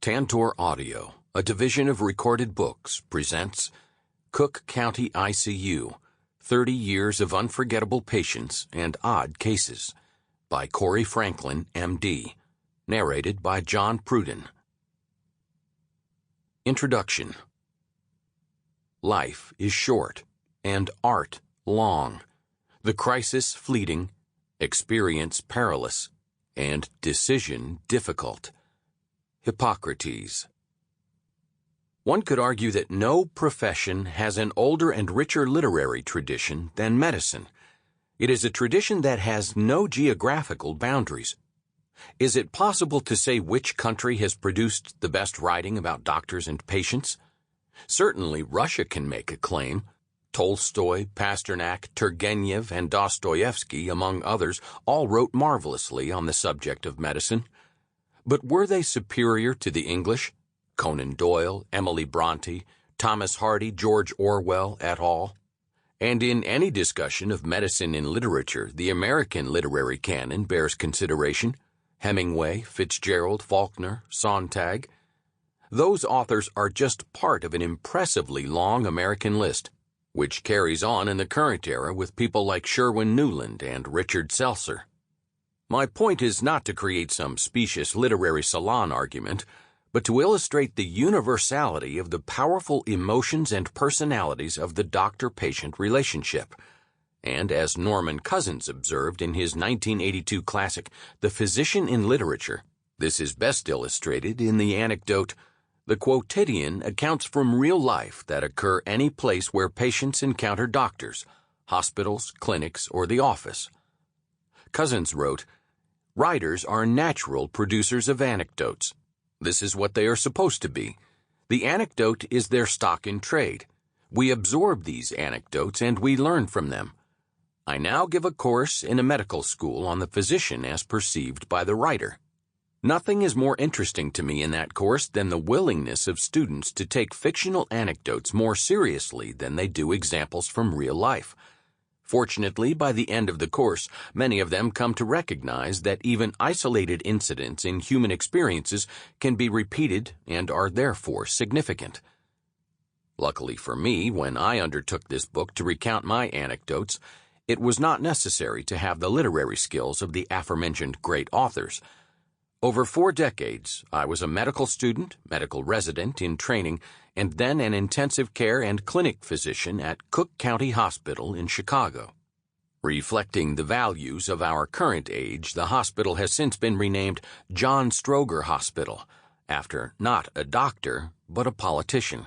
Tantor Audio, a division of Recorded Books, presents Cook County ICU, 30 Years of Unforgettable Patients and Odd Cases, by Cory Franklin, M.D., narrated by John Pruden. Introduction. Life is short, and art long, the crisis fleeting, experience perilous, and decision difficult. Hippocrates. One could argue that no profession has an older and richer literary tradition than medicine. It is a tradition that has no geographical boundaries. Is it possible to say which country has produced the best writing about doctors and patients? Certainly Russia can make a claim. Tolstoy, Pasternak, Turgenev, and Dostoevsky, among others, all wrote marvelously on the subject of medicine. But were they superior to the English? Conan Doyle, Emily Bronte, Thomas Hardy, George Orwell, et al. And in any discussion of medicine in literature, the American literary canon bears consideration. Hemingway, Fitzgerald, Faulkner, Sontag. Those authors are just part of an impressively long American list, which carries on in the current era with people like Sherwin Nuland and Richard Seltzer. My point is not to create some specious literary salon argument, but to illustrate the universality of the powerful emotions and personalities of the doctor-patient relationship. And as Norman Cousins observed in his 1982 classic, The Physician in Literature, this is best illustrated in the anecdote, "The quotidian accounts from real life that occur any place where patients encounter doctors, hospitals, clinics, or the office." Cousins wrote, "Writers are natural producers of anecdotes. This is what they are supposed to be. The anecdote is their stock in trade. We absorb these anecdotes and we learn from them. I now give a course in a medical school on the physician as perceived by the writer. Nothing is more interesting to me in that course than the willingness of students to take fictional anecdotes more seriously than they do examples from real life. Fortunately, by the end of the course, many of them come to recognize that even isolated incidents in human experiences can be repeated and are therefore significant." Luckily for me, when I undertook this book to recount my anecdotes, it was not necessary to have the literary skills of the aforementioned great authors. Over 4 decades, I was a medical student, medical resident in training, and then an intensive care and clinic physician at Cook County Hospital in Chicago. Reflecting the values of our current age, the hospital has since been renamed John Stroger Hospital, after not a doctor, but a politician.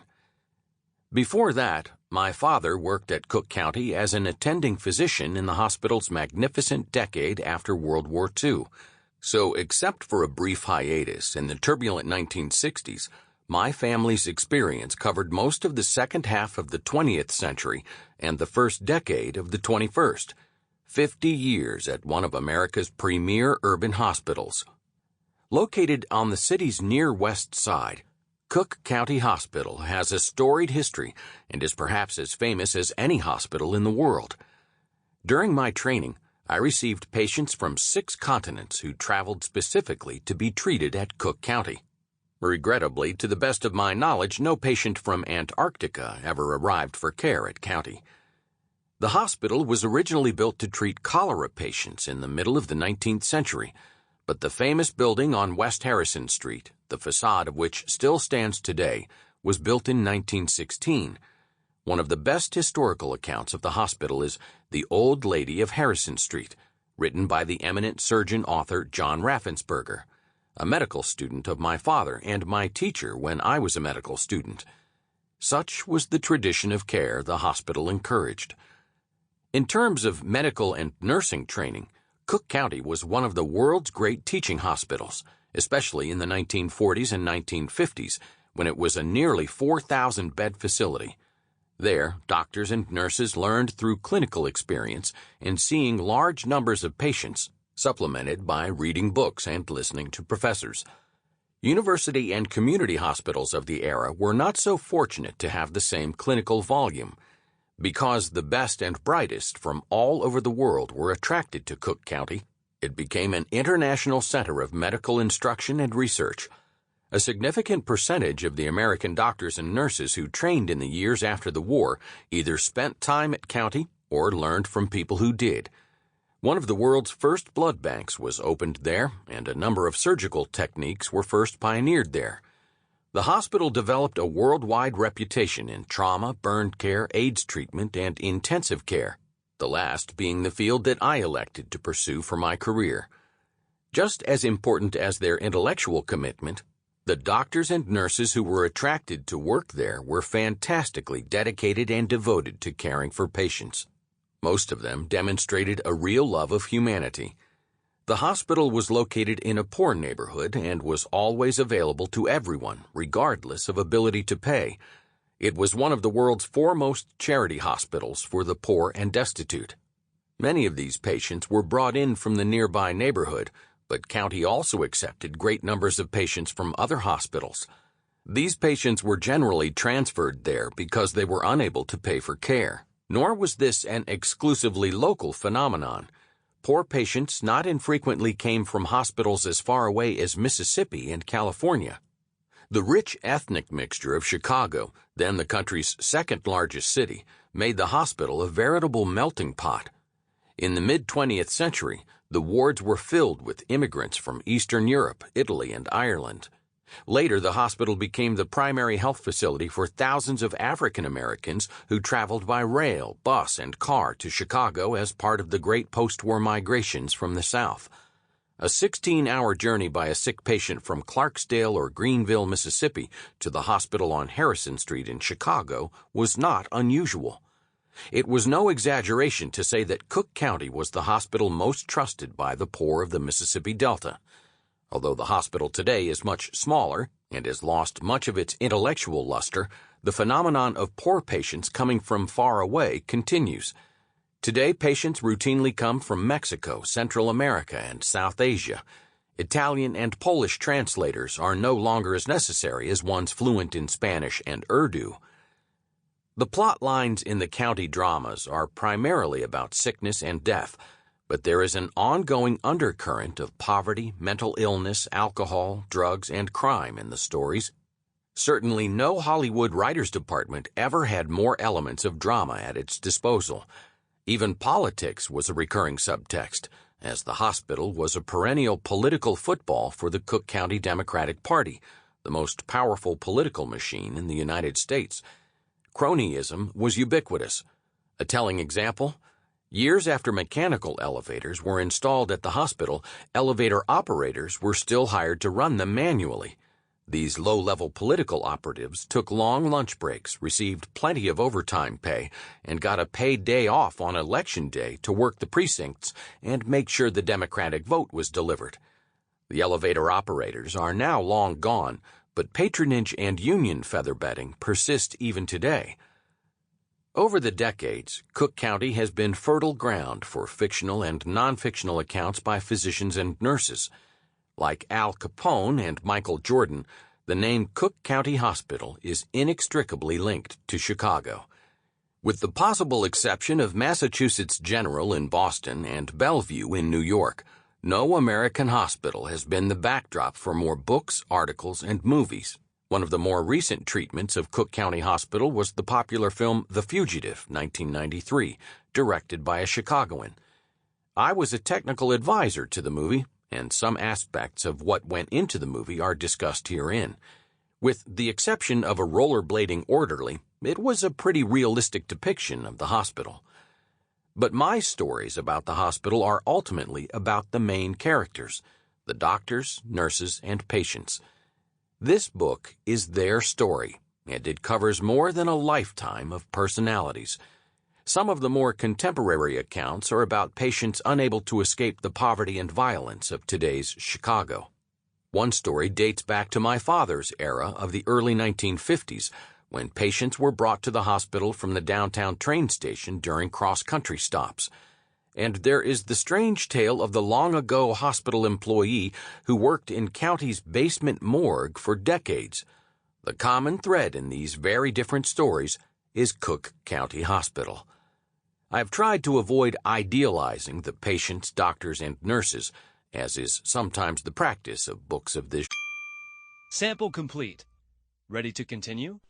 Before that, my father worked at Cook County as an attending physician in the hospital's magnificent decade after World War II. So, except for a brief hiatus in the turbulent 1960s, my family's experience covered most of the second half of the 20th century and the first decade of the 21st, 50 years at one of America's premier urban hospitals. Located on the city's near west side, Cook County Hospital has a storied history and is perhaps as famous as any hospital in the world. During my training, I received patients from 6 continents who traveled specifically to be treated at Cook County. Regrettably, to the best of my knowledge, no patient from Antarctica ever arrived for care at County. The hospital was originally built to treat cholera patients in the middle of the 19th century, but the famous building on West Harrison Street, the facade of which still stands today, was built in 1916. One of the best historical accounts of the hospital is The Old Lady of Harrison Street, written by the eminent surgeon author John Raffensperger, a medical student of my father and my teacher when I was a medical student. Such was the tradition of care the hospital encouraged. In terms of medical and nursing training, Cook County was one of the world's great teaching hospitals, especially in the 1940s and 1950s, when it was a nearly 4,000-bed facility. There, doctors and nurses learned through clinical experience and seeing large numbers of patients, supplemented by reading books and listening to professors. University and community hospitals of the era were not so fortunate to have the same clinical volume. Because the best and brightest from all over the world were attracted to Cook County, it became an international center of medical instruction and research. A significant percentage of the American doctors and nurses who trained in the years after the war either spent time at County or learned from people who did. One of the world's first blood banks was opened there, and a number of surgical techniques were first pioneered there. The hospital developed a worldwide reputation in trauma, burn care, AIDS treatment, and intensive care, the last being the field that I elected to pursue for my career. Just as important as their intellectual commitment, the doctors and nurses who were attracted to work there were fantastically dedicated and devoted to caring for patients. Most of them demonstrated a real love of humanity. The hospital was located in a poor neighborhood and was always available to everyone, regardless of ability to pay. It was one of the world's foremost charity hospitals for the poor and destitute. Many of these patients were brought in from the nearby neighborhood, but County also accepted great numbers of patients from other hospitals. These patients were generally transferred there because they were unable to pay for care. Nor was this an exclusively local phenomenon. Poor patients not infrequently came from hospitals as far away as Mississippi and California. The rich ethnic mixture of Chicago, then the country's second-largest city, made the hospital a veritable melting pot. In the mid-20th century, the wards were filled with immigrants from Eastern Europe, Italy, and Ireland. Later, the hospital became the primary health facility for thousands of African Americans who traveled by rail, bus, and car to Chicago as part of the great post-war migrations from the South. A 16-hour journey by a sick patient from Clarksdale or Greenville, Mississippi, to the hospital on Harrison Street in Chicago was not unusual. It was no exaggeration to say that Cook County was the hospital most trusted by the poor of the Mississippi Delta. Although the hospital today is much smaller and has lost much of its intellectual luster, the phenomenon of poor patients coming from far away continues. Today, patients routinely come from Mexico, Central America, and South Asia. Italian and Polish translators are no longer as necessary as ones fluent in Spanish and Urdu. The plot lines in the County dramas are primarily about sickness and death, but there is an ongoing undercurrent of poverty, mental illness, alcohol, drugs, and crime in the stories. Certainly no Hollywood writers' department ever had more elements of drama at its disposal. Even politics was a recurring subtext, as the hospital was a perennial political football for the Cook County Democratic Party, the most powerful political machine in the United States. Cronyism was ubiquitous. A telling example: years after mechanical elevators were installed at the hospital, elevator operators were still hired to run them manually. These low-level political operatives took long lunch breaks, received plenty of overtime pay, and got a paid day off on Election Day to work the precincts and make sure the Democratic vote was delivered. The elevator operators are now long gone, but patronage and union featherbedding persist even today. Over the decades, Cook County has been fertile ground for fictional and non-fictional accounts by physicians and nurses. Like Al Capone and Michael Jordan, the name Cook County Hospital is inextricably linked to Chicago. With the possible exception of Massachusetts General in Boston and Bellevue in New York, no American hospital has been the backdrop for more books, articles, and movies. One of the more recent treatments of Cook County Hospital was the popular film The Fugitive, 1993, directed by a Chicagoan. I was a technical advisor to the movie, and some aspects of what went into the movie are discussed herein. With the exception of a rollerblading orderly, it was a pretty realistic depiction of the hospital. But my stories about the hospital are ultimately about the main characters, the doctors, nurses, and patients. This book is their story, and it covers more than a lifetime of personalities. Some of the more contemporary accounts are about patients unable to escape the poverty and violence of today's Chicago. One story dates back to my father's era of the early 1950s, when patients were brought to the hospital from the downtown train station during cross-country stops. And there is the strange tale of the long-ago hospital employee who worked in County's basement morgue for decades. The common thread in these very different stories is Cook County Hospital. I have tried to avoid idealizing the patients, doctors, and nurses, as is sometimes the practice of books of this. Sample complete. Ready to continue?